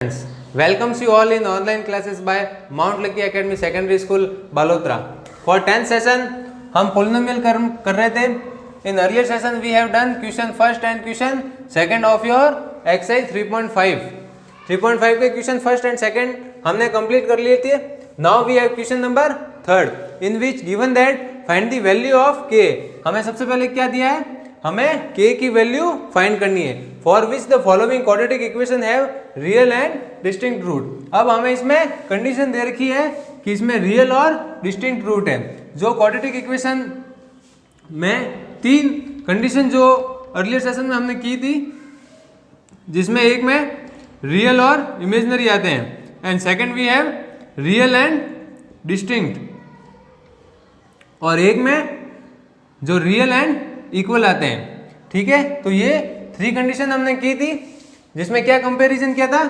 Welcomes you all in online classes by Mount Lucky Academy Secondary School, Balotra. For 10th session, हम polynomial कर रहे थे. In earlier session, we have done question first and question second of your exercise 3.5. 3.5 के question first and second हमने complete कर लिए थे. Now we have question number third, in which given that find the value of k. हमें सबसे पहले क्या दिया है? हमें k की वैल्यू फाइंड करनी है. For which the following quadratic equation have real and distinct root. अब हमें इसमें कंडीशन दे रखी है कि इसमें रियल और डिस्टिंक्ट रूट है. जो क्वाड्रेटिक इक्वेशन में तीन कंडीशन जो अर्लियर सेशन में हमने की थी, जिसमें एक में रियल और इमेजिनरी आते हैं and second we have real and distinct, और एक में जो रियल एंड इक्वल आते हैं. ठीक है, तो ये थ्री कंडीशन हमने की थी, जिसमें क्या कंपैरिजन किया था?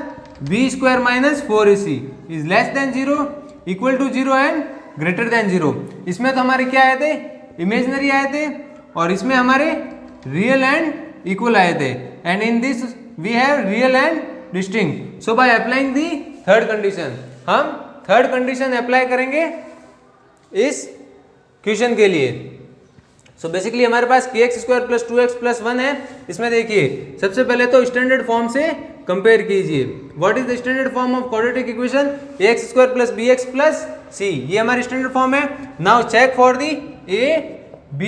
B square minus 4ac is less than 0, equal to 0 and greater than 0. इसमें तो हमारे क्या आए थे? इमेजिनरी आए थे, और इसमें हमारे रियल एंड इक्वल आए थे. And in this we have real and distinct. So by applying the third condition, हम थर्ड कंडीशन अप्लाई करेंगे इस क्वेश्चन के लिए. सो बेसिकली हमारे पास kx square plus 2x plus 1 है. इसमें देखिए सबसे पहले तो स्टैंडर्ड फॉर्म से कंपेयर कीजिए. What is the standard form of quadratic equation? ax square plus bx plus c. ये हमारी स्टैंडर्ड फॉर्म है. Now check for the a, b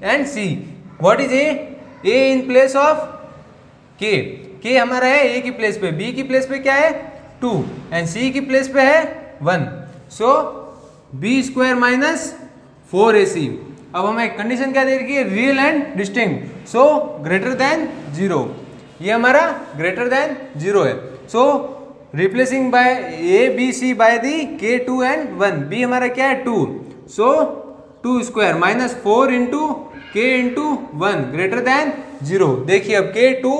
and c. What is a in place of k हमारा है a की place पे, b की place पे क्या है 2 एंड c की प्लेस पे है 1. So b square minus 4ac. अब हमें कंडीशन क्या दे रखी है? Real and distinct. So greater than 0. ये हमारा ग्रेटर देन 0 है. So replacing by a b c by the k 2 and 1. b हमारा क्या है 2. So 2 square minus 4 into k into 1 greater than 0. देखिए अब k 2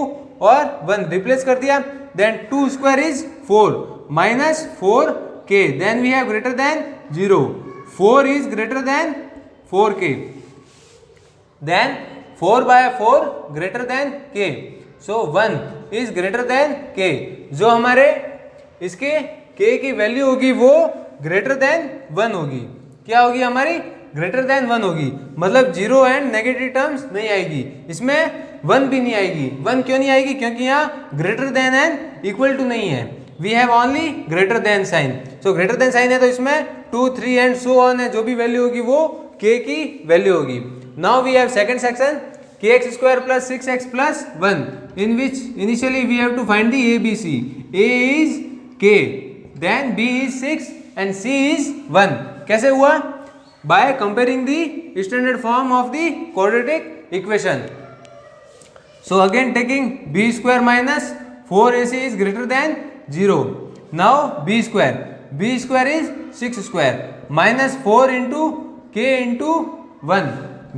और 1 रिप्लेस कर दिया. Then 2 square is 4 minus 4k. Then we have greater than 0. 4 is greater than 4k. Then 4 by 4 greater than k. So 1 is greater than k. जो हमारे इसके k की value होगी वो greater than 1 होगी. क्या होगी हमारी? greater than 1 होगी. मतलब 0 एंड नेगेटिव टर्म्स नहीं आएगी. इसमें 1 भी नहीं आएगी. 1 क्यों नहीं आएगी? क्योंकि यहाँ greater than and equal to नहीं है. We have only greater than sign. So greater than sign है तो इसमें 2, 3 एंड so on है. जो भी वैल्यू होगी वो k की वैल्यू होगी. Now we have second section kx square plus 6x plus 1, in which initially we have to find the abc. a is k, then b is 6 and c is 1. कैसे हुआ? By comparing the standard form of the quadratic equation. So again taking b square minus 4ac is greater than 0. Now b square is 6 square minus 4 into k into 1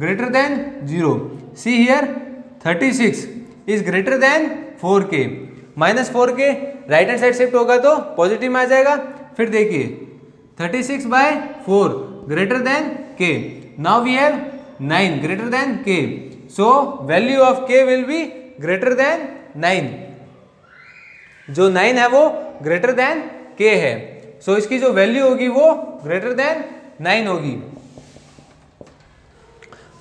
greater than 0. See here 36 is greater than 4k. Minus 4k right hand side shift होगा तो positive में आ जाएगा. फिर देखिए 36 by 4 greater than k. Now we have 9 greater than k. So value of k will be greater than 9. जो 9 है वो ग्रेटर देन k है. सो इसकी जो वैल्यू होगी वो ग्रेटर देन 9 होगी.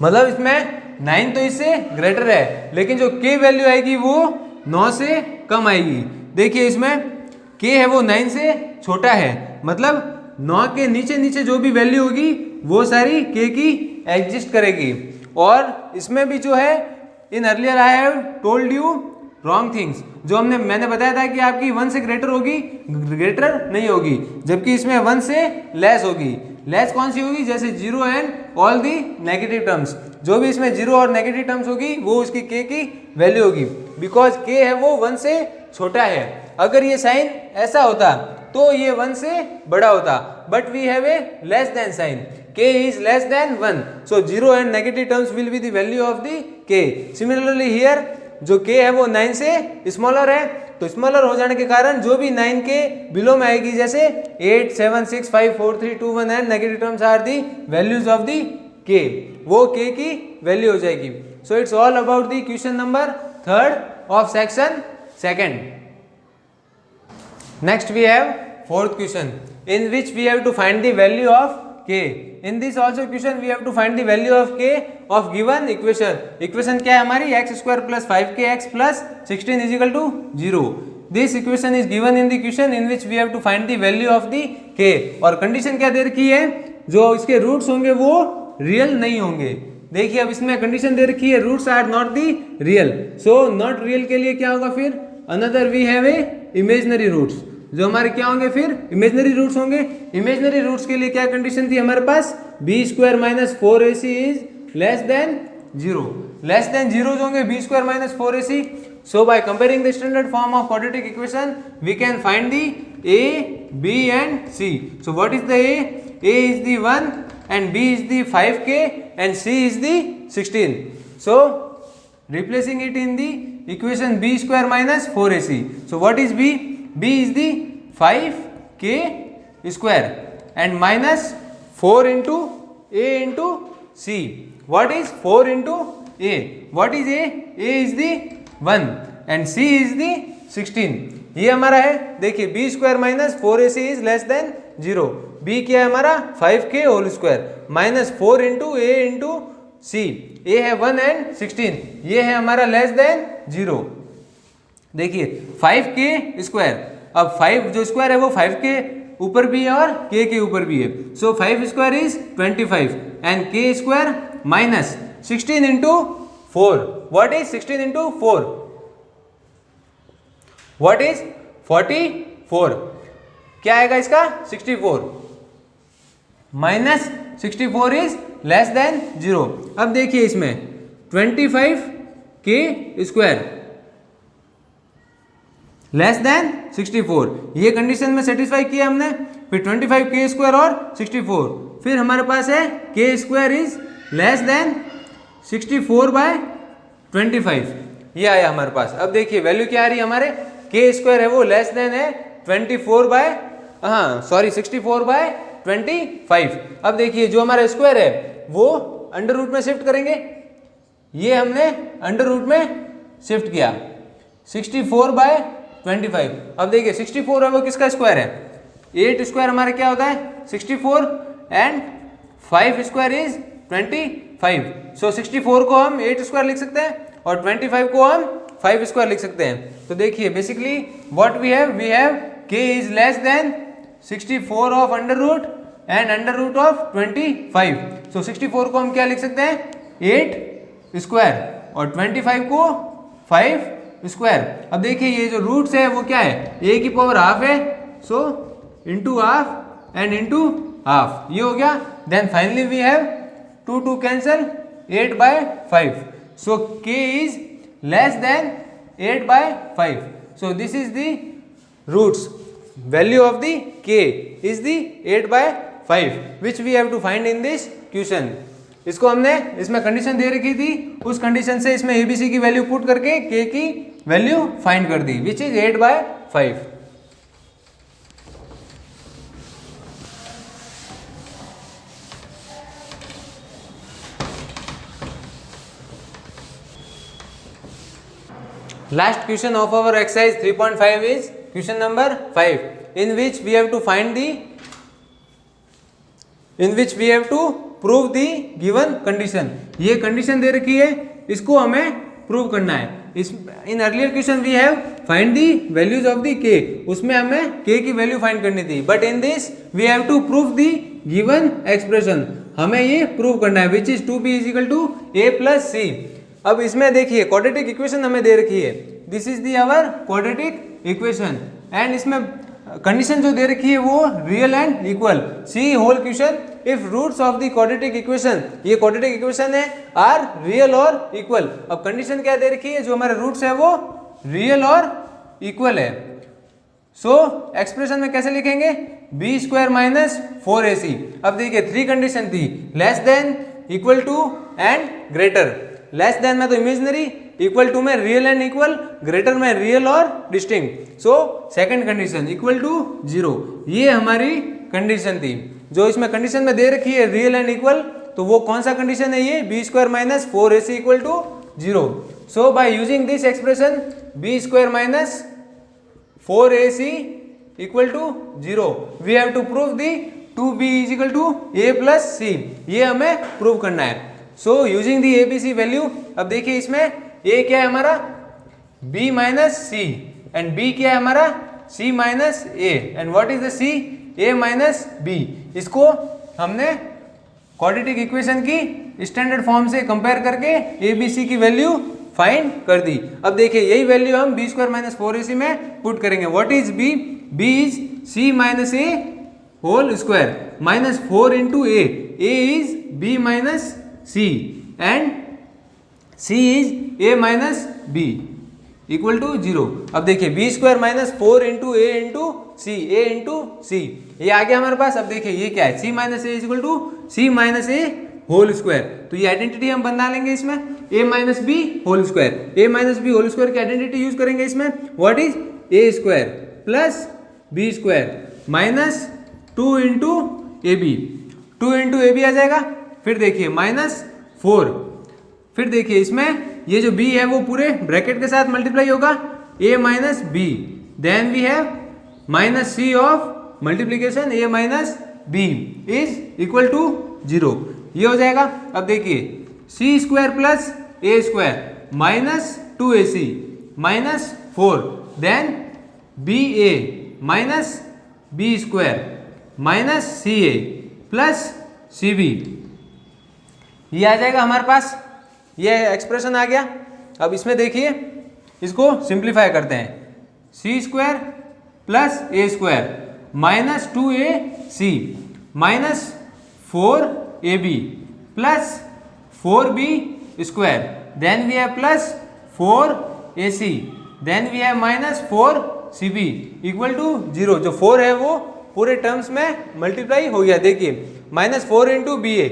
मतलब इसमें 9 तो इससे ग्रेटर है, लेकिन जो k वैल्यू आएगी वो 9 से कम आएगी. देखिए इसमें k है वो 9 से छोटा है, मतलब 9 के नीचे नीचे जो भी वैल्यू होगी वो सारी k की एग्जिस्ट करेगी. और इसमें भी जो है in earlier I have told you wrong things. जो मैंने बताया था कि आपकी 1 से ग्रेटर होगी, ग्रेटर नहीं होगी, जबकि इसमें 1 से लेस होगी. लेस कौन सी होगी? जैसे 0 and all the negative terms. जो भी इसमें 0 और नेगेटिव टर्म्स होगी वो उसकी k की वैल्यू होगी, बिकॉज k है वो 1 से छोटा है. अगर ये साइन ऐसा होता तो ये 1 से बड़ा होता, but we have a less than sign. k is less than 1, so 0 and negative terms will be the value of the k. Similarly here जो k है वो 9 से स्मॉलर है, तो स्मॉलर हो जाने के कारण जो भी 9 के बिलो में आएगी, जैसे 8, 7, 6, 5, 4, 3, 2, 1 and negative terms are the values of the k, वो k की वैल्यू हो जाएगी. So it's all about the question number 3 of section 2. Next we have fourth question in which we have to find the value of k. In this also question we have to find the value of k of given equation. Equation क्या है हमारी x square plus 5kx plus 16 is equal to 0. This equation is given in the question in which we have to find the value of the k. और condition क्या दे रखी है, जो इसके रूट्स होंगे वो रियल नहीं होंगे. देखिए अब इसमें कंडीशन दे रखी है roots are not the real. So not real के लिए क्या होगा फिर, another we have a imaginary roots. जो हमारे क्या होंगे फिर इमेजिनरी रूट्स होंगे. इमेजिनरी रूट्स के लिए क्या कंडीशन थी हमारे पास, b square minus 4ac is less than 0. Less than 0 जो होंगे b square minus 4ac. So by comparing the standard form of quadratic equation we can find the a, b and c. So what is the a? A is the 1 and b is the 5k and c is the 16. So replacing it in the equation b square minus 4ac. So what is b? B is the 5k square and minus 4 into a into c. What is 4 into a? What is a? A is the 1 and c is the 16. ये हमारा है. देखिए b square minus 4ac is less than 0. b क्या है हमारा 5k whole square minus 4 into a into c. A है 1 and 16. ये है हमारा लेस देन 0. देखिए 5k स्क्वायर. अब 5 जो स्क्वायर है वो 5 के ऊपर भी है और k के ऊपर भी है. सो 5 square is 25 and k square minus 16 into 4. What is 16 into 4? What is 44. क्या आएगा इसका 64 माइनस 64 इज लेस देन 0. अब देखिए इसमें 25k स्क्वायर लेस देन 64. ये कंडीशन में सेटिस्फाई किया हमने. फिर 25k स्क्वायर और 64. फिर हमारे पास है k square is less than 64 by 25. ये आया हमारे पास. अब देखिए वैल्यू क्या आ रही है हमारे, k स्क्वायर है वो लेस देन है 24 बाय 64 बाय 25. अब देखिए जो हमारा स्क्वायर है वो अंडर रूट में शिफ्ट करेंगे. ये हमने अंडर रूट में शिफ्ट किया 64 बाय 25. अब देखिए 64 है वो किसका स्क्वायर है, 8 स्क्वायर हमारा क्या होता है 64 एंड 5 स्क्वायर इज 25. सो 64 को हम 8 स्क्वायर लिख सकते हैं और 25 को हम 5 स्क्वायर लिख सकते हैं. तो देखिए basically what we have k is less than 64 of under root and under root of 25. So 64 को हम क्या लिख सकते हैं 8 स्क्वायर और 25 को 5 स्क्वायर. अब देखिए ये जो रूट्स है वो क्या है, a की पावर हाफ है. So into half and into half ये हो गया. Then finally we have 2 cancel 8 by 5. सो k is less than 8 by 5. So this is the roots. Value of the k is the 8 by 5 which we have to find in this question. इसको हमने इसमें condition दे रखी थी, उस condition से इसमें abc की वैल्यू पुट करके k की वैल्यू फाइंड कर दी which is 8 by 5. Last question of our exercise 3.5 is question number 5 in which we have to prove the given condition. ये condition दे रखी है, इसको हमें prove करना है. In earlier question we have find the values of the k. उसमें हमें k की वैल्यू फाइंड करनी थी. But in this we have to prove the given expression. हमें ये प्रूव करना है which is 2b is equal to a plus c. अब इसमें देखिए क्वाड्रेटिक इक्वेशन हमें दे रखी है. This is the our quadratic equation and इसमें कंडीशन जो दे रखी है वो real and equal. See whole question if roots of the quadratic equation, ये क्वाड्रेटिक इक्वेशन है, आर रियल और इक्वल. अब कंडीशन क्या दे रखी है, जो हमारे रूट्स है वो रियल और इक्वल है. सो एक्सप्रेशन में कैसे लिखेंगे, बी स्क्वायर माइनस 4ac. अब देखिए 3 कंडीशन थी, less than, equal to and greater. Less than में तो इमेजिनरी, इक्वल टू में रियल एंड इक्वल, ग्रेटर में रियल और distinct. So second condition equal to 0, ये हमारी कंडीशन थी. जो इसमें कंडीशन में दे रखी है रियल एंड इक्वल, तो वो कौन सा कंडीशन है, ये b square minus 4ac equal to 0. So by using this expression b square minus 4ac equal to 0, we have to prove the 2b is equal to a plus c, ये हमें prove करना है। So using the abc value, अब देखिए इसमें a क्या है हमारा b minus c and b क्या है हमारा c minus a and what is the c, a minus b। इसको हमने क्वाड्रेटिक इक्वेशन की स्टैंडर्ड फॉर्म से कंपेयर करके abc की वैल्यू फाइंड कर दी। अब देखिए यही वैल्यू हम b स्क्वायर माइनस 4ac में पुट करेंगे। What is b, b is c minus a whole square minus 4 into a is b minus c and c is a minus b equal to 0। अब देखिए b square minus 4 into a into c, a into c, ये आ गया हमारे पास। अब देखिए ये क्या है, c minus a equal to c minus a whole square, तो ये आइडेंटिटी हम बना लेंगे इसमें a minus b whole square, a minus b whole square की आइडेंटिटी यूज करेंगे इसमें। What is a square plus b square minus 2 into a b, 2 into a b आ जाएगा। फिर देखिए माइनस 4, फिर देखिए इसमें ये जो b है वो पूरे ब्रैकेट के साथ मल्टीप्लाई होगा a minus b, then we have minus c of multiplication a minus b is equal to 0, ये हो जाएगा। अब देखिए c square plus a square minus 2ac minus 4, then ba minus b square minus ca plus cb, ये आ जाएगा हमारे पास, ये एक्सप्रेशन आ गया। अब इसमें देखिए इसको सिंप्लीफाई करते हैं, c square plus a square minus 2ac minus 4ab plus 4b square, then we have plus 4ac, then we have minus 4cb equal to 0। जो 4 है वो पूरे टर्म्स में मल्टीप्लाई हो गया। देखिए minus 4 into b a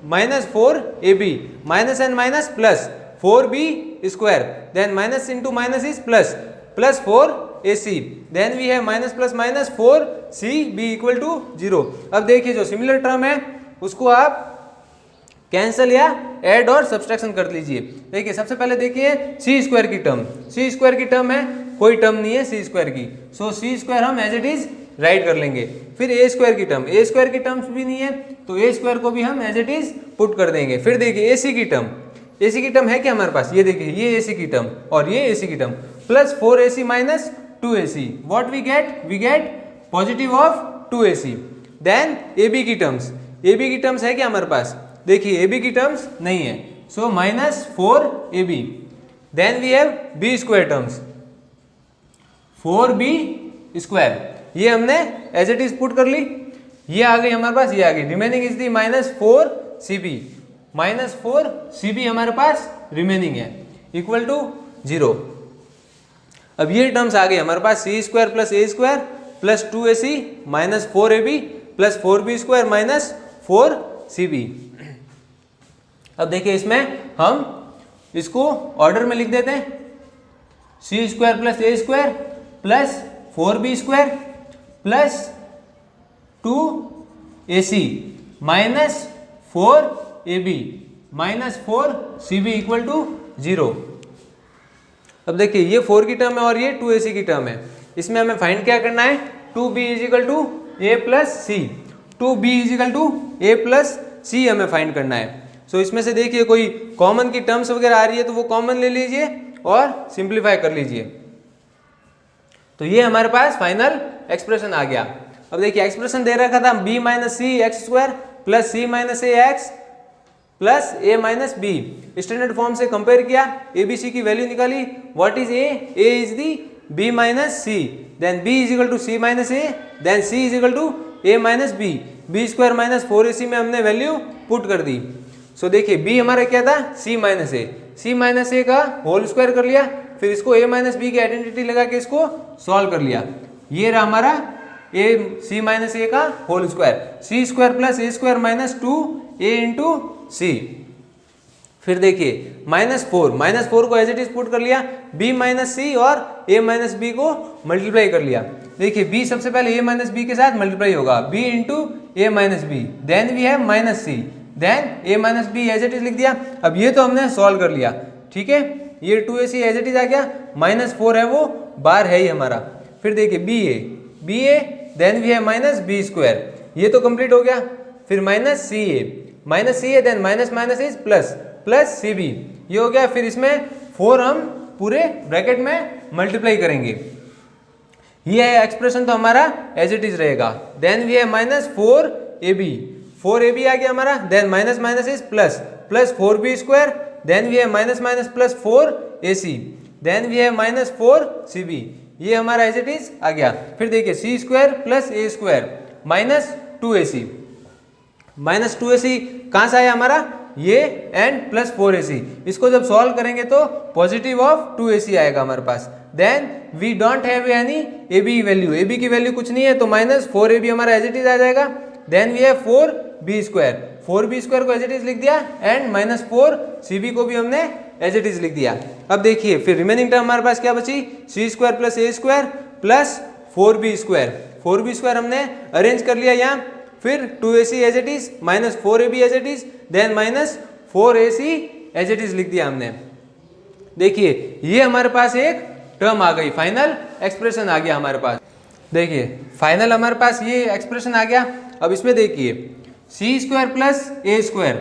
minus 4ab minus and minus plus 4b square, then minus into minus is plus, plus 4ac, then we have minus plus minus 4cb equal to 0। अब देखिए जो similar term है उसको आप cancel या add और subtraction कर लीजिए। देखिए सबसे पहले देखिए सी स्क्वायर की टर्म, सी स्क्वायर की टर्म है, कोई टर्म नहीं है सी स्क्वायर की, सो सी स्क्वायर हम एज इट इज राइट कर लेंगे। फिर ए स्क्वायर की टर्म, ए स्क्वायर की टर्म्स भी नहीं है तो ए स्क्वायर को भी हम एज इट इज पुट कर देंगे। फिर देखिए ए सी की टर्म, ए सी की टर्म है क्या हमारे पास, ये देखिए ये ए सी की टर्म और ये ए सी की term, plus 4ac minus 2ac, what we get positive of 2ac। Then a b की टर्म्स, ए बी की टर्म्स है क्या हमारे पास, देखिए ए बी की टर्म्स नहीं है, so minus 4ab, then we have b square terms 4b square, ये हमने एज इट इज पुट कर ली, ये आ गई हमारे पास, ये आ गई। Remaining is the minus 4cb, minus 4cb हमारे पास रिमेनिंग है इक्वल टू 0। अब ये टर्म्स आ गए हमारे पास, c square plus a square plus 2ac minus 4ab plus 4b square minus 4cb। अब देखिए इसमें हम इसको ऑर्डर में लिख देते हैं, c square plus a square plus 4b square plus 2ac minus 4ab minus 4cb equal to 0। अब देखिए ये 4 की टर्म है और ये 2ac की टर्म है, इसमें हमें फाइंड क्या करना है, 2b is equal to a plus c, 2b is equal to a plus c हमें फाइंड करना है। सो इसमें से देखिए कोई कॉमन की टर्म्स वगैरह आ रही है तो वो कॉमन ले लीजिए और सिंप्लीफाई कर लीजिए, तो ये हमारे पास फाइनल एक्सप्रेशन आ गया। अब देखिए एक्सप्रेशन दे रखा था b minus c x square plus c minus a x plus a minus b, standard form से कंपेयर किया, ए बी सी की वैल्यू निकाली, what is a is the b minus c, then b is equal to c minus a, then c is equal to a minus b, b square minus 4ac में हमने value put कर दी। सो देखिए b हमारा क्या था, c minus A, c minus a का whole square कर लिया, फिर इसको a माइनस बी की आइडेंटिटी लगा के इसको सॉल्व कर लिया, ये रहा हमारा a c माइनस ए का whole square, c square plus a square minus 2a into c. फिर देखिए माइनस 4 को एज इट इज पुट कर लिया, b माइनस सी और a माइनस बी को मल्टीप्लाई कर लिया। देखिए b सबसे पहले a माइनस बी के साथ मल्टीप्लाई होगा, b into a minus b, then we have minus c, then a minus b as it is लिख दिया। अब ये तो हमने सॉल्व कर लिया, ठीक है, ये 2ac एज इट इज आ गया, माइनस 4 है वो बाहर है ही हमारा। फिर देखिए b a, then we have minus b square, ये तो कंप्लीट हो गया। फिर minus c a, then minus minus is plus, plus c b, ये हो गया। फिर इसमें 4 हम पूरे ब्रैकेट में मल्टीप्लाई करेंगे, ये एक्सप्रेशन तो हमारा एज इट इज रहेगा। Then we have minus 4ab, 4ab आ गया हमारा, then minus minus is plus, plus 4b square, then we have minus minus plus 4ac, then we have minus 4cb, ये हमारा एज इट इज आ गया। फिर देखिए c square plus a square minus 2ac, minus 2ac कहाँ से आया हमारा, ये एंड प्लस 4ac, इसको जब सॉल्व करेंगे तो पॉजिटिव ऑफ 2ac आएगा हमारे पास। Then we don't have any ab value, ab की वैल्यू कुछ नहीं है तो माइनस 4ab हमारा एज इट इज आ जाएगा। Then we have 4b square, 4b square को एज इट इज लिख दिया, एंड माइनस 4cb को भी हमने एज इट इज लिख दिया। अब देखिए फिर रिमेनिंग टर्म हमारे पास क्या बची, c square plus a square plus 4b square, 4b square हमने अरेंज कर लिया यहाँ। फिर 2ac as it is, minus 4ab as it is, then minus 4ac as it is लिख दिया हमने। देखिए ये हमारे पास एक टर्म आ गई, फाइनल एक्सप्रेशन आ गया हमारे पास। देखिए फाइनल हमारे पास ये एक्सप्रेशन आ गया। अब इसमें देखिए c square plus a square,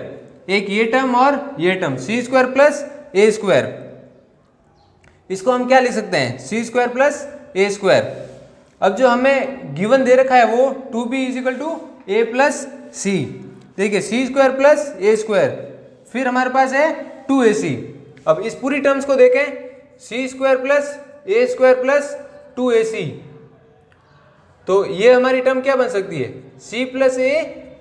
एक ये टर्म और ये term, c square plus a square, इसको हम क्या लिख सकते हैं, c square plus a square. अब जो हमें गिवन दे रखा है वो 2b equal to a plus c, देखिए c square plus a square, फिर हमारे पास है 2ac। अब इस पूरी टर्म्स को देखें, सी square plus a square plus 2ac, तो ये हमारी टर्म क्या बन सकती है, c प्लस ए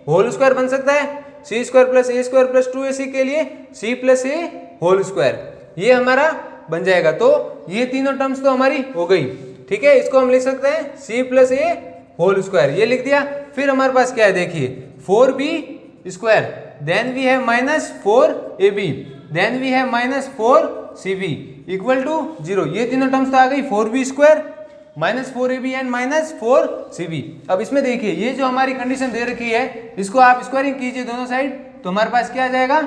होल स्क्वायर बन सकता है। सी square plus a square plus 2ac के लिए c प्लस ए होल स्क्वायर, ये हमारा बन जाएगा। तो ये तीनों टर्म्स तो हमारी हो गई, ठीक है। इसको हम लिख सकते हैं c प्लस ए होल स्क्वायर, ये लिख दिया। फिर हमारे पास क्या है देखिए 4b square, then we have minus 4ab, then we have minus 4cb equal to 0, ये तीनों टर्म्स तो आ गई, 4b square minus 4ab and minus 4cb। अब इसमें देखिए ये जो हमारी कंडीशन दे रखी है, इसको आप स्क्वायरिंग कीजिए दोनों साइड, तो हमारे पास क्या आ जाएगा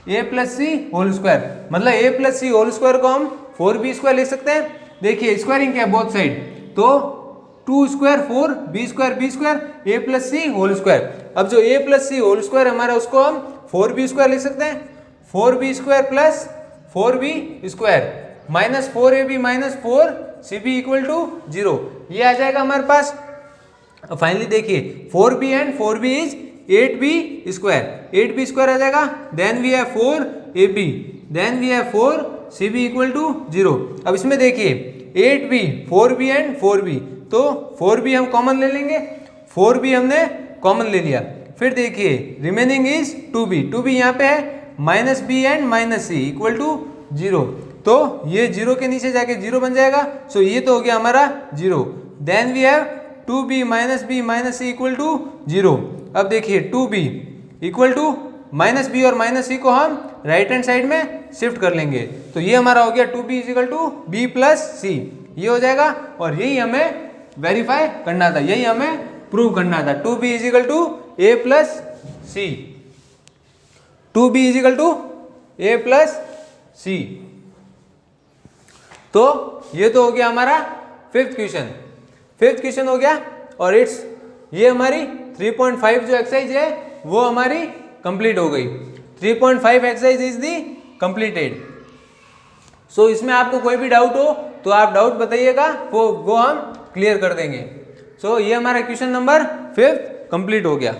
a plus c whole square, मतलब a plus c whole square को हम 4b स्क्वायर लिख सकते हैं। देखिए स्क्वायरिंग क्या है बोथ साइड, तो 2 square 4, b square a plus c whole square. अब जो a plus c whole square हमारा उसको हम 4b स्क्वायर लिख सकते हैं, 4b square plus 4b square minus 4ab minus 4cb equal to 0, ये आ जाएगा हमारे पास। फाइनली देखिए 4b and 4b is 8b square, 8b square आ जाएगा। Then we have 4ab, then we have 4cb equal to 0। अब इसमें देखिए 8b 4b एंड 4b, तो 4b हम कॉमन ले लेंगे, 4b हमने कॉमन ले लिया। फिर देखिए रिमेनिंग इज 2b, 2b यहाँ पे है, minus b and minus c equal to 0, तो ये 0 के नीचे जाके 0 बन जाएगा। सो ये तो हो गया हमारा 0। Then we have 2b minus b minus c equal to 0। अब देखिए 2b equal to minus b और माइनस सी को हम राइट हैंड साइड में शिफ्ट कर लेंगे, तो ये हमारा हो गया 2b equal to b plus c, ये हो जाएगा। और यही हमें वेरीफाई करना था, यही हमें प्रूव करना था, 2b equal to a plus c, 2b equal to a plus c. तो ये तो हो गया हमारा फिफ्थ क्वेश्चन हो गया। और ये हमारी 3.5 जो एक्सरसाइज है वो हमारी कंप्लीट हो गई। 3.5 एक्सरसाइज इज दी कंप्लीटेड। सो इसमें आपको कोई भी डाउट हो तो आप डाउट बताइएगा, वो हम क्लियर कर देंगे। सो ये हमारा क्वेश्चन नंबर 5 कंप्लीट हो गया।